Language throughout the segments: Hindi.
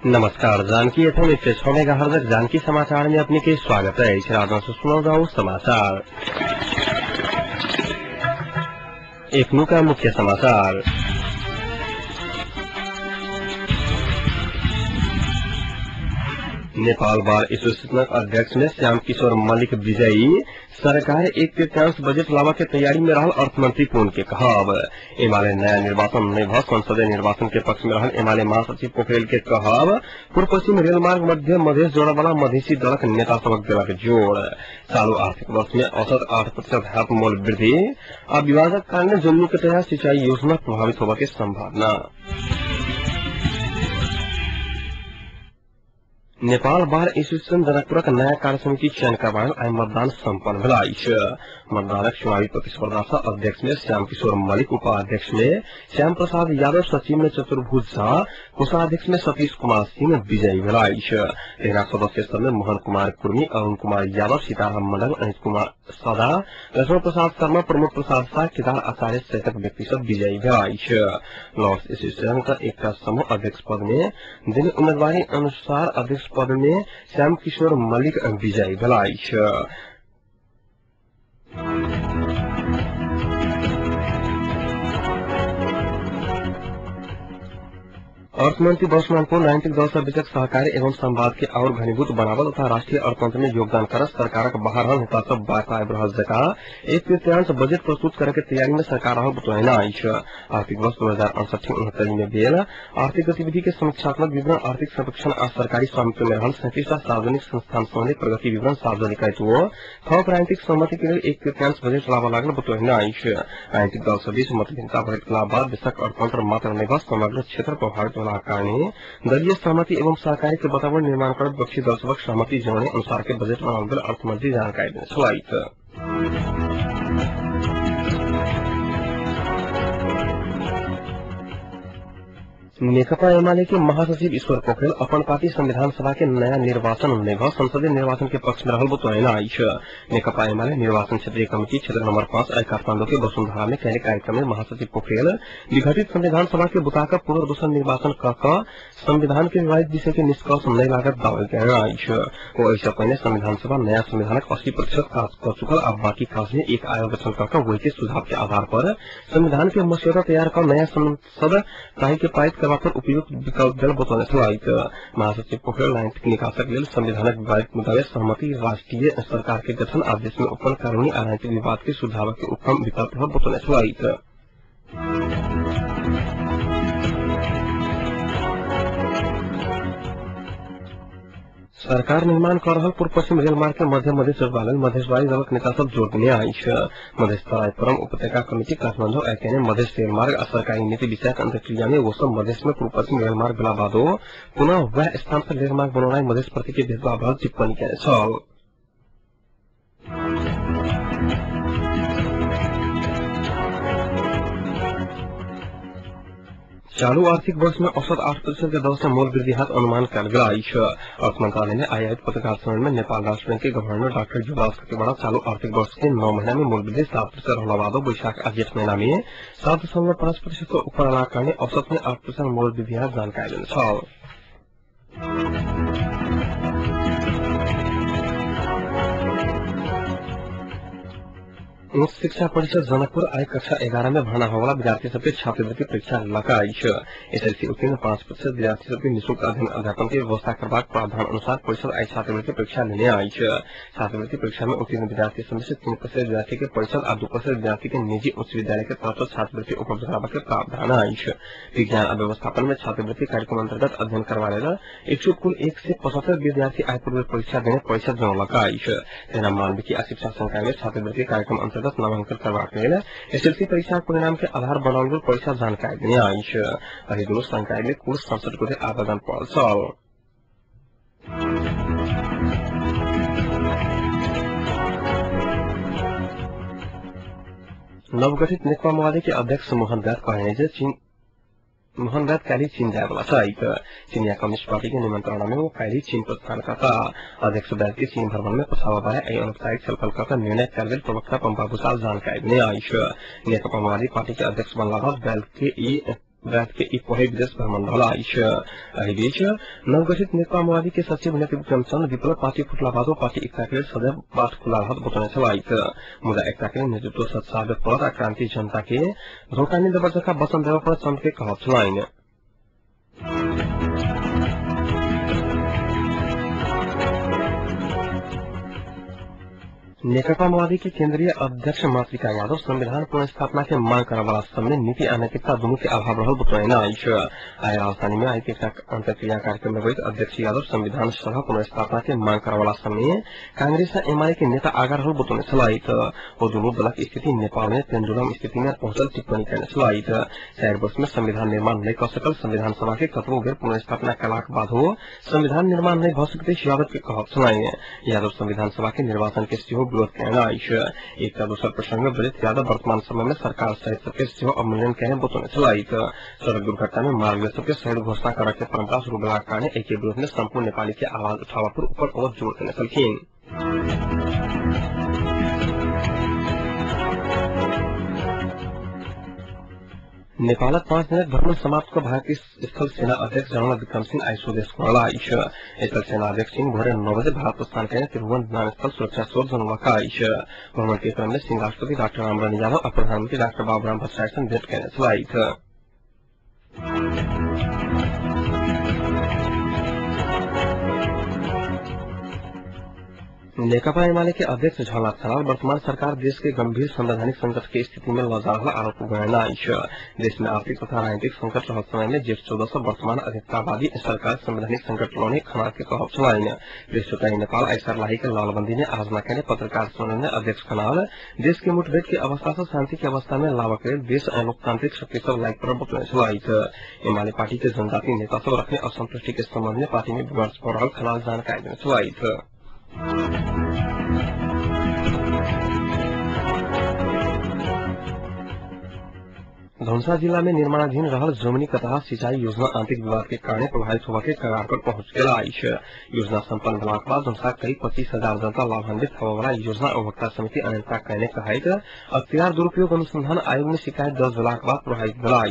नमस्कार। जानकी एफएम 106 मेगाहर्ट्ज जानकी समाचार में अपने के स्वागत है। इस रात से सुना जाओ समाचार। एक नु का मुख्य समाचार। नेपाल बार एसोसिएशन अध्यक्ष में श्याम किशोर मलिक विजयी। सरकार 1/3 बजट लावा के तैयारी में रहल अर्थमंत्री पूर्ण के कहब। एमाले नया निर्वाचन नहीं भ संसदीय निर्वाचन के पक्ष में रहल एमाले महासचिव पोखरेल के कहब। पूर्व पश्चिम रेल मार्ग मध्य मधेश जोड़ा वाला मधेसी दलक नेता सबक देलक जोड़। चालू आर्थिक वर्ष में औसत 8% धाप मूल्य वृद्धि। अब विवादक कारण जम्मू के तहत सिंचाई योजना प्रभावित होने की संभावना। नेपाल बार एसोसिएशन जनकपुर का नया कार्य समिति चयन करवाने आई मतदान सम्पन्न भलाई। मतदानक चुनावी प्रतिस्पर्धा से अध्यक्ष में श्याम किशोर मलिक, उपाध्यक्ष में श्याम प्रसाद यादव, सचिव में चतुर्भुज झा, कोषाध्यक्ष में सतीश कुमार सिंह विजयी भलाई। तेरह सदस्य सब में मोहन कुमार कुर्मी, अरुण कुमार यादव, सीताराम मंडल, अनित कुमार सदा, लक्ष्मण प्रसाद शर्मा, प्रमोद प्रसाद शाह, केदार आचार्य सहित व्यक्ति सब विजयी भलाई। लॉर्ड्स एसोसिएशन का एक समूह अध्यक्ष पद में दिन उम्मीदवारी अनुसार अध्यक्ष पद में श्याम किशोर मलिक विजयी भलाई। अर्थमंत्री वर्षमान को नैतिक दल से विचक सहकारी एवं संवाद के और घनीभूत बनावल तथा राष्ट्रीय अर्थतंत्र में योगदान कर सरकार बाहर नेता सब बाकायब रह जगह 1/3 बजट प्रस्तुत करे के तैयारी में सरकार बतौना आई। आर्थिक वर्ष 2068-69 में बेल आर्थिक गतिविधि के समीक्षात्मक विवरण, आर्थिक सर्वेक्षण आ सरकारी स्वामित्व में रहल 37 सार्वजनिक संस्थान संबंधी प्रगति विवरण सार्वजनिक थप राजनीतिक सहमति के लिए 1/3 बजट लावा लागल बतौना आई। राजनीतिक दल से बीच मतभिन्नता बढ़े के बाद देशक अर्थतंत्र मात्र नहीं समग्र क्षेत्र प्रभावित कारणे दलीय सहमति एवं सहकारी के वातावरण निर्माण कर विपक्षी दल सबक सहमति जनाने अनुसार के बजट बनावल गेल अर्थमंत्री जानकारी देने छलाइत। नेकपा एमाले के महासचिव ईश्वर पोखरेल अपन पार्टी संविधान सभा के नया निर्वाचन नहीं भ संसदीय निर्वाचन के पक्ष में रहल बतौना आई। नेकपा एमाले निर्वाचन क्षेत्रीय कमेटी क्षेत्र नंबर 5 आई काठमांडू के वसुंधरा में कैले कार्यक्रम में महासचिव पोखरेल विघटित संविधान सभा के बुताकर पुनर्दूषण निर्वाचन कर संविधान के विवादित विषय के निष्कर्ष नहीं लागत दावे करना आई। वो ऐसा पहले संविधान सभा नया संविधान 80% काज कर चुकल। अब बाकी काज में एक आयोग गठन कर वही के सुझाव के आधार पर संविधान के मसौदा तैयार कर नया संसद के पारित पर उपयुक्त विकल्प दल बतौने छलाइत। महासचिव पोखरेल राजनीतिक निकासक लेल संविधानक विवादित मुद्दा में सहमति, राष्ट्रीय सरकार के गठन आदेश में उत्पन्न कानूनी आ राजनीतिक विवाद के सुझाव के उत्तम विकल्प बतौने छलाइत। सरकार निर्माण कर रहा पूर्व पश्चिम रेल मार्ग के मध्य मधेश मधेशवादी दलक नेता सब जोड़ देने आई। मधेश तराई परम उपत्यका कमेटी काठमांडू ने मधेश रेल मार्ग और सरकारी नीति विषयक अंतर्क्रिया में वो सब मधेश में पूर्व पश्चिम रेल मार्ग बिला बादो पुनः वह स्थान पर रेल मार्ग बनाना मधेश प्रति के भेदभाव टिप्पणी किया। चालू आर्थिक वर्ष में औसत 8% के दर से मूल्य वृद्धि हाथ अनुमान कर गया। अर्थ मंत्रालय ने आयोजित पत्रकार सम्मेलन में नेपाल राष्ट्र बैंक के गवर्नर डॉक्टर जुगलास खतिवड़ा चालू आर्थिक वर्ष के 9 महीना में मूल्य वृद्धि 7% रहला बाद वैशाख और जेठ महीना में 7.5% को ऊपर आना कारण औसत में 8% मूल्य वृद्धि हाथ जानकारी देने। उच्च शिक्षा परिषद जनकपुर आई कक्षा 11 में भर्ना होने वाला विद्यार्थी सबके छात्रवृत्ति परीक्षा लगाई। एसएलसी उत्तीर्ण 5% विद्यार्थी सबके निःशुल्क अध्ययन अध्यापन की व्यवस्था करने प्रावधान अनुसार परिषद आई छात्रवृत्ति परीक्षा लेने आई। छात्रवृत्ति परीक्षा में उत्तीर्ण विद्यार्थी समय से 3% विद्यार्थी के परिषद और 2% विद्यार्थी के निजी उच्च विद्यालय के तरफ से छात्रवृत्ति उपलब्ध कराने के प्रावधान आई। विज्ञान और व्यवस्थापन में छात्रवृत्ति कार्यक्रम अंतर्गत अध्ययन करवाने इच्छुक कुल 1 से 75 विद्यार्थी आई पूर्व परीक्षा देने परिषद जन लगाई। तेना मानविकी शिक्षा संकाय में छात्रवृत्ति कार्यक्रम अंतर्गत नामांकन करवाने एसएलसी परीक्षा परिणाम के आधार बनावल परीक्षा जानकारी देने आई। दोनों संकाय में कुल 67 को आवेदन पड़ल। नवगठित नेकपा माओवादी के अध्यक्ष मोहन बैद कहे मोहन बैद काली चीन जाए वाला चीनिया कम्युनिस्ट पार्टी के निमंत्रणा में वो काली चीन प्रस्थान करता। अध्यक्ष बैद के चीन भ्रमण में पछावा बारे अनौपचारिक छलफल करता निर्णय करवेल प्रवक्ता पंपा भूषाल जानकारी देने आई। नेकपा माओवादी पार्टी के अध्यक्ष बनला बैद के रात के एक पहे विदेश भ्रमण भला एहि बीच नवगठित नेकपा माओवादी के सचिव नेता विक्रमचंद्र विप्लव पार्टी फुटला बादो पार्टी एकता के सदैव बात खुला रहत बतौने छलाइत मुदा एकता के नेतृत्व सत्सावे पर क्रांति जनता के धोखा नहीं देवर जका वचन देव पर चंद के कहत छलाइन। नेकपा माओवादी के केंद्रीय अध्यक्ष मातृका यादव संविधान पुनर्स्थापना के मांग करे वाला समय नीति आ नैतिकता दोनों के अभाव रहल बतौने आय राजधानी में आयोजित अंतर्क्रिया कार्यक्रम में बैठ अध्यक्ष यादव संविधान सभा पुनर्स्थापना के मांग करे वाला समय कांग्रेस और एमआई के नेता आगा रहल बतौने छलाइत वो दोनों दलक स्थिति नेपाल में पेंडुलम स्थिति में पहुंचल टिप्पणी करने छलाइत 4 वर्ष में संविधान निर्माण नहीं कर सकल संविधान सभा के कतबो बेर पुनर्स्थापना कलाक बाद हो संविधान निर्माण नहीं भ सकते यादव के कहत छलाइन। यादव संविधान सभा के निर्वाचन के विरोध कहना एक दूसर प्रसंग में वरिष्ठ यादव वर्तमान समय में सरकार सहित सबके सेहो अवमूल्यन कहने बतौने छलाइत सड़क दुर्घटना में मार्ग सबके सहयोग घोषणा करे के परंपरा शुरू भेला कारण एक विरोध में संपूर्ण नेपाली के आवाज उठावा पर ऊपर और जोर देने छलखिन। नेपालक 5 दिनक भ्रमण समाप्त कर भारतीय स्थल सेना अध्यक्ष जनरल विक्रम सिंह आई स्वदेश पहुंचला। स्थल सेना अध्यक्ष सिंह भोरे 9 बजे भारत प्रस्थान करें त्रिभुवन विमानस्थल सुरक्षा स्रोत जनवा भ्रमण के क्रम में सिंह राष्ट्रपति डॉक्टर रामवरण यादव और प्रधानमंत्री डॉक्टर बाबूराम भट्टराई से भेंट करने छलाइत। नेकपा एमाले के अध्यक्ष झलनाथ खनाल वर्तमान सरकार देश के गंभीर संवैधानिक संकट की स्थिति में लजा रहल आरोप गणना देश में आर्थिक तथा राजनीतिक संकट रहल समय में जेठ 14 से वर्तमान अधिकारवादी सरकार संवैधानिक संकट लौने खनाल के कहब छलाइन। प्रेस चौथाई नेपाल आइसर लाही के लालबंदी ने आज न कहने पत्रकार सम्मेलन में अध्यक्ष खनाल देश के मुठभेड़ की अवस्था से शांति की अवस्था में लावक देश और लोकतांत्रिक शक्ति सब लाइक पर बतौने छलाइत। एमाले पार्टी के जनजातीय नेता सब रखने असंतुष्टि के संबंध में पार्टी में विमर्श हो रहल खनाल जानकारी देने छलाइत। धौंसा जिला में निर्माणाधीन रहल जमुनी कतहा सिंचाई योजना आंतरिक विवाद के कारण प्रभावित होगा के कगार पर पहुंच गया। योजना संपन्न होने के बाद धौंसा करीब 25,000 जनता लाभान्वित होने वाला योजना उपभोक्ता समिति अनियंत्रण कहने कहा अख्तियार दुरुपयोग अनुसंधान आयोग में शिकायत दर्ज होने के बाद प्रभावित भेला।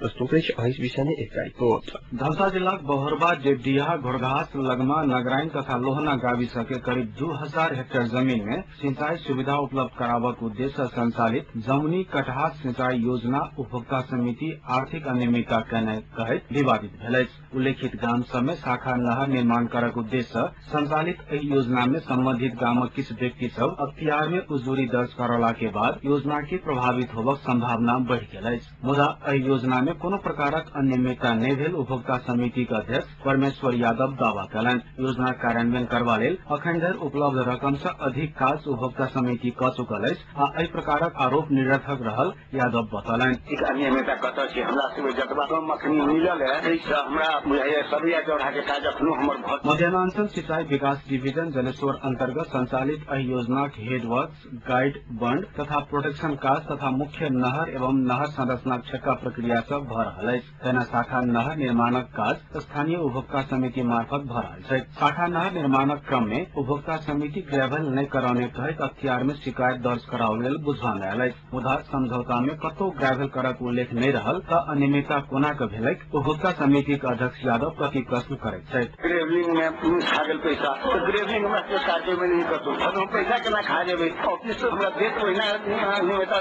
प्रस्तुत इस विषय में एक रिपोर्ट। धौंसा जिला बहोरबा देवडिया घोड़घास लगमा नगराइन तथा लोहना गाविस के करीब 2000 हेक्टेयर जमीन में सिंचाई सुविधा उपलब्ध करावक उद्देश्य संचालित जमुनी कटहा सिंचाई योजना उपभोक्ता समिति आर्थिक अनियमितता कहने कहित विवादित भेल। उल्लेखित गाम सब में शाखा नहर निर्माण करक उद्देश्य संचालित एहि योजना में संबंधित गामक किछु व्यक्ति सब अख्तियार में उजूरी दर्ज करला के बाद योजना के प्रभावित होबक संभावना बढ़ि गेल। मुदा एहि योजना में कोनो प्रकारक अनियमितता नहीं भेल उपभोक्ता समिति के अध्यक्ष परमेश्वर यादव दावा कयलनि। योजना कार्यान्वयन करबा लेल अखन धरि उपलब्ध रकम से अधिक काज उपभोक्ता समिति क चुकल अछि आ एहि प्रकारक आरोप निरर्थक रहल यादव बतौलनि। अनियमितता कतऽ छै हमरा सबके जतबा कम अखनी मिलल है एहिसँ हमरा बुझाइए सरिया चौड़ा के काज अखनो हमर भऽ। मध्याह्नांचल सिंचाई विकास डिवीजन जलेश्वर अंतर्गत संचालित एहि योजना के हेडवर्क्स गाइड बंड तथा प्रोटेक्शन काज तथा मुख्य नहर एवं नहर संरचना छक्का प्रक्रिया सब भऽ रहल अछि। तेना शाखा नहर निर्माणक काज स्थानीय उपभोक्ता समिति मार्फत भऽ रहल छै। शाखा नहर निर्माणक क्रम में उपभोक्ता समिति ग्रेवल नहीं कराने कहैत अख्तियार में शिकायत दर्ज कराओल गेल बुझबा में आयल अछि। मुदा समझौता में कतौ ग्रेवल करक उल्लेख नहीं रहल त अनियमितता कोना के भेलै उपभोक्ता समिति के अध्यक्ष यादव प्रति प्रश्न करैत छथि। ग्रेवलिंग में खा गेल पैसा तो ग्रेवलिंग में कार्य में नहीं करतो हम पैसा केना खा जेबै ऑफिस हमरा देत ओहिना अनियमितता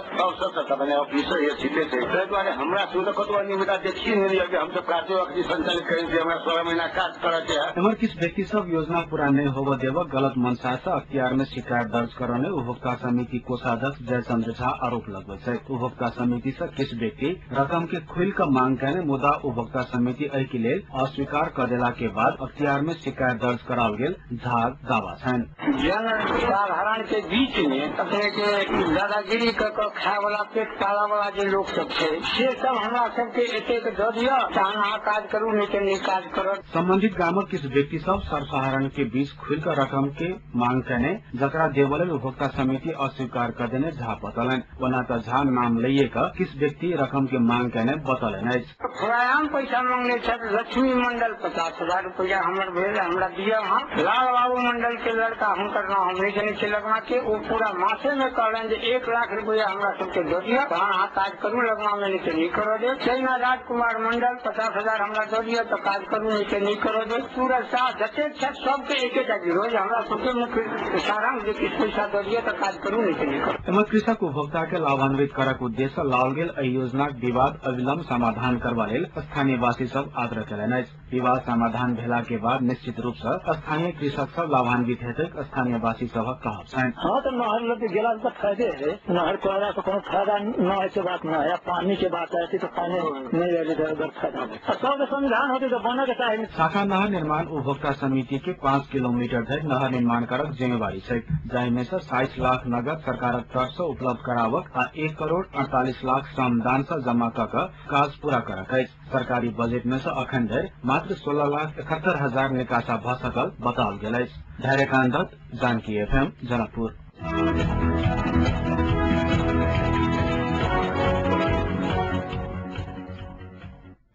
सब बने ऑफिस ये छिटे छै ताहि दुआरे हमरा सुन कतौ अनियमितता देखी नहीं लिया कि हम सब कार्य अखनी संचालित करै छी हमरा 16 महीना काज करऽ के है। एमहर किछु व्यक्ति सब योजना पूरा नहीं होबऽ देबऽ गलत मंशा से अख्तियार में शिकायत दर्ज करने उपभोक्ता समिति कोषाध्यक्ष जयचंद्र झा आरोप लगबैत छथि। उपभोक्ता समिति से किछु व्यक्ति रकम के खुल कर मांग करने मुदा उपभोक्ता समिति एहि के लेल अस्वीकार कर देला के बाद अख्तियार में शिकायत दर्ज कराओल गेल झा दावा छनि। जन साधारण के बीच में अपने के दादागिरी क खाए वाला पेट पाला वाला जो लोग सब छै से सब हमरा सबके एतेक दऽ दिअ तहन अहाँ काज करू नहीं तो नहीं काज करत। संबंधित गामक किछु व्यक्ति सब सर्वसाधारण के बीच खुलकर रकम के मांग करने जकरा देवल उपभोक्ता समिति अस्वीकार कर देने झा बतौलनि। ओना तऽ झा नाम लइए का किछु व्यक्ति रकम के मांग केने बतौलन अछि। व्यायाम पैसा मांगने छथि। लक्ष्मी मंडल 50,000 रुपया हमर भेल, हमरा दिया। वहाँ लाल बाबू मंडल के लड़का हुनकर नाम हम नहीं जने लगवा के वो पूरा मासे में कहलन जे 1 लाख रुपया हमरा सबके दो दिया, हाँ काज करू, लगवा में नहीं करो दे। चाइना राजकुमार मंडल 50,000 हमरा दो दिया तो काज करू, नहीं करो दे। पूरा साथ जते छथि सबके एक विरोध, हमरा सबके मुख्य सारांश जे किछु पैसा दो दिया तो काज करू, नहीं करो। एमे कृषक उपभोक्ता के लाभान्वित करक उद्देश्य लाओल गेल एहि योजनाक विवाद अविलंब समाधान करबा लेल स्थानीय वासी सब आग्रह कयलनि अछि। विवाद समाधान भेला के बाद निश्चित रूप से स्थानीय कृषक सब लाभान्वित हेतै, स्थानीय वासी सबक कहब छनि। हाँ तो नहर लग गेला तो फायदे है, नहर कोहरा तो कोनो फायदा न है के बात न है, पानी के बात है तो पानी नहीं रहे इधर फायदा है। सब संविधान होते तो बना के चाहिए। शाखा नहर निर्माण उपभोक्ता समिति के 5 किलोमीटर धरि नहर निर्माण करक जिम्मेवारी छै, जाहि में से 60 लाख नगद सरकारक तरफ से उपलब्ध करावक आ 1 करोड़ 48 लाख श्रमदान से जमा कऽ काज पूरा करक अछि। सरकारी बजट में से अखन धरि मात्र 16,71,000 निकासा भऽ सकल बताओल गेल अछि। धैर्यकांत दत्त, जानकी FM, जनकपुर।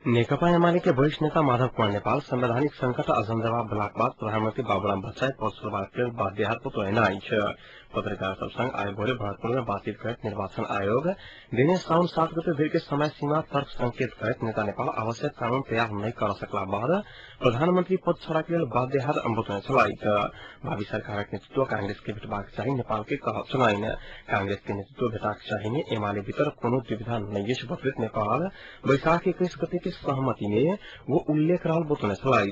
नेकपा एमाले के वरिष्ठ नेता माधव कुमार नेपाल संवैधानिक संकट आ जनजवाब भेलाक बाद प्रधानमंत्री बाबूराम भट्टराई पद छोड़बाक लेल बाध्यात पुतोयन अछि। पत्रकार सब संग आइ भोरे भरतपुर में बातचीत करैत निर्वाचन आयोग दिने साउन 7 गते धरि के समय सीमा तर्क संकेत करैत नेता नेपाल आवश्यक कानून तैयार नहीं कर सकला बाद प्रधानमंत्री पद छोड़ाक लेल बाध्यात बुतोयन छलाह। भावी सरकारक नेतृत्व कांग्रेस के भेटबाक चाही नेपाल के कहब छलनि। कांग्रेस के नेतृत्व भेटाक चाहिए एमाले भीतर कोनो दुविधा नहीं अछि बतबैत नेपाल बैसाख 21 गते के सहमति में वो उल्लेख रहल बतौने छलाह।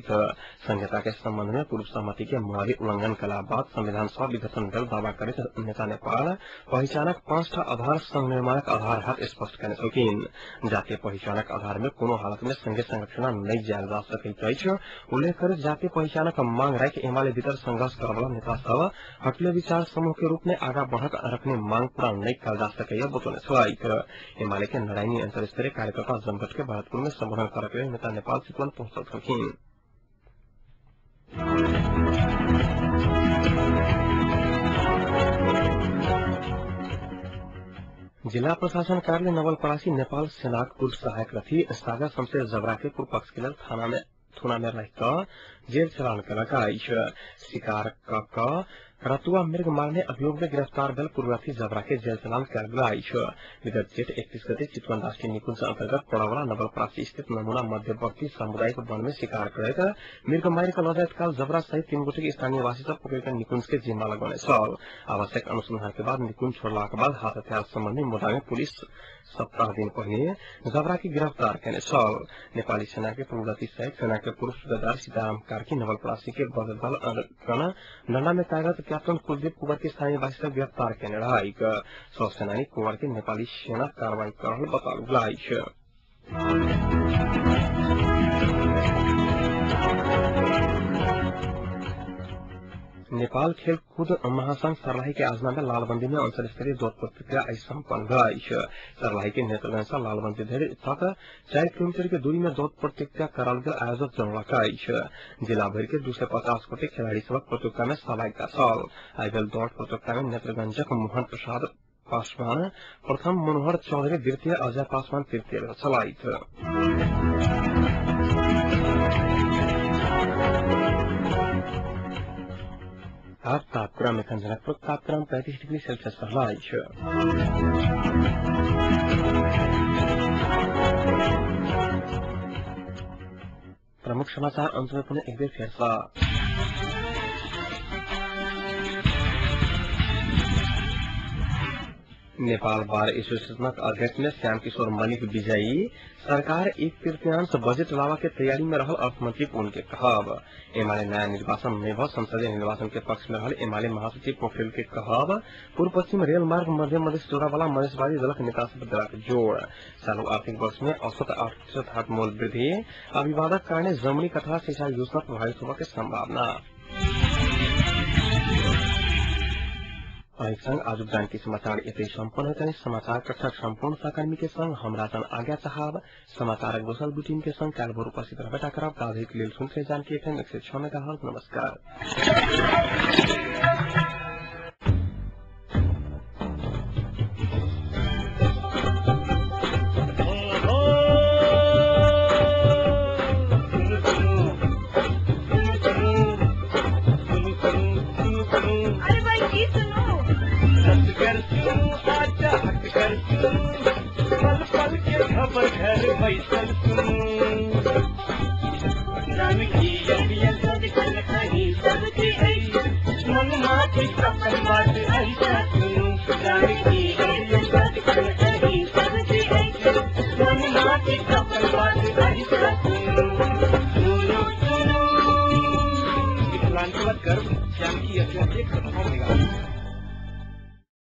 संहिता के संबंध में पूर्व सहमति के मुआरी उल्लंघन कला बाद संविधान सभा विघटन भेल दावा करैत नेता नेपाल पहिचानक 5टा आधार संघ निर्माणक आधार हाथ स्पष्ट करने छलखिन। जातीय पहिचानक आधार में कोनो हालत में संघीय संरचना नहीं जायल जा सकैत अछि। उल्लेख करैत जातीय पहिचानक मांग राखि एमाले भीतर संघर्ष करवला नेता सब हटले विचार समूह के रूप में आगा बढ़क रखने मांग पूरा नहीं कल जा सकैया बतौने छलाह। एमाले के नारायणी अंतर स्तरीय कार्यकर्ता जमघट के भरतपुर में संबोधन करके नेता नेपाल चितवन पहुंचल छलखिन। जिला प्रशासन कार्यालय नवलपरासी नेपाल सेनाक पूर्व सहायक रथी सागर शमशेर जबरा के पूर्व पक्ष के लेल थुना में रह जेल चलान कलक अछि। शिकार क रतुआ मृग मारने अभियोग में गिरफ्तार भेल पूर्वरथी जबरा के जेल चलान कयल गेल अछि। विगत जेठ 31 गते चितवन राष्ट्रीय निकुंज अंतर्गत पड़ावला नवलपरासी स्थित नमूना मध्यवर्ती सामुदायिक वन में शिकार करैत मृग मारि कऽ लऽ जाइत काल जबरा सहित 3 गोटे स्थानीय वासी सब पकड़ि निकुंज के जिम्मा लगौने छल। आवश्यक अनुसंधान के बाद निकुंज छोड़लाक बाद हाथ हथियार संबंधी मुद्दा में पुलिस सप्ताह दिन पहिने जबरा के गिरफ्तार केने छल। नेपाली सेना के पूर्वरथी सहित सेना के पूर्व सूबेदार सीताराम कार्की नवलपरासी के बदल डंडा में कार्यरत कैप्टन कुलदीप कुंवर के स्थानीय वासी सब गिरफ्तार केने रहा। सब सेनानी कुंवर के नेपाली सेना कार्रवाई कर रहल बताओल गेल। नेपाल खेलकूद महासंघ सर्लाही के आजना में लालबंदी में अंतर स्तरीय दौड़ प्रतिक्रिया आज सम्पन्न भई। सर्लाही के नेतृत्व में लालबंदी धरि तक 4 किलोमीटर के दूरी में दौड़ प्रतिक्रिया कराल गेल आयोजक जनौलक अछि। जिला भर के 250 गोटे खिलाड़ी सबक प्रतियोगिता में सहभागिता छल। आइ गेल दौड़ प्रतियोगिता में नेत्रगंजक मोहन प्रसाद पासवान प्रथम, मनोहर चौधरी द्वितीय, अजय पासवान तृतीय छलाह। अब तापक्रम एखन जनकपुर तापक्रम 35 डिग्री सेल्सियस रहला अछि। प्रमुख समाचार अंत में पुनः एक बेर फेर नेपाल बार एसोसिएशनक अध्यक्ष में श्याम किशोर मलिक विजयी सरकार 1/3 बजट लावा के तैयारी में रहल अर्थमंत्री को उनके कहब। एमाले नया निर्वाचन में भ संसदीय निर्वाचन के पक्ष में रहल एमाले महासचिव पोखरेल के कहब। पूर्व पश्चिम रेल मार्ग मध्य मधेश जोड़ा वाला मधेशवादी दलक नेता सब देलक जोड़। चालू आर्थिक वर्ष में औसत 8% हाट मूल्य वृद्धि आ विवादक कारणे जमनी कथा सिंचाई योजना प्रभावित होबा के संभावना। संग आज जानकी समाचार एते सम्पन्न होते समाचार कक्षक संपूर्ण सहकर्मी के संग हमरा जन आज्ञा चाहब। समाचारक दोसर बुलेटिन के संग काल्हि भोर उपस्थित रहबे करब। ताधरि के लेल सुनते जानकी FM 106 मेगाहर्ट्ज। नमस्कार। हटकर सुनू आजा हटकर सुनू पल पल के खबर घर बैसल सुनू जानकी अबिया सजकल कहीं सबकी आई मन माटी कपल बात ऐसा सुनू जानकी अबिया सजकल कहीं सबकी आई मन माटी कपल बात ऐसा सुनू सुनू सुनू इस्लाम के बाद गर्भ जानकी अबिया के खत्म होगा।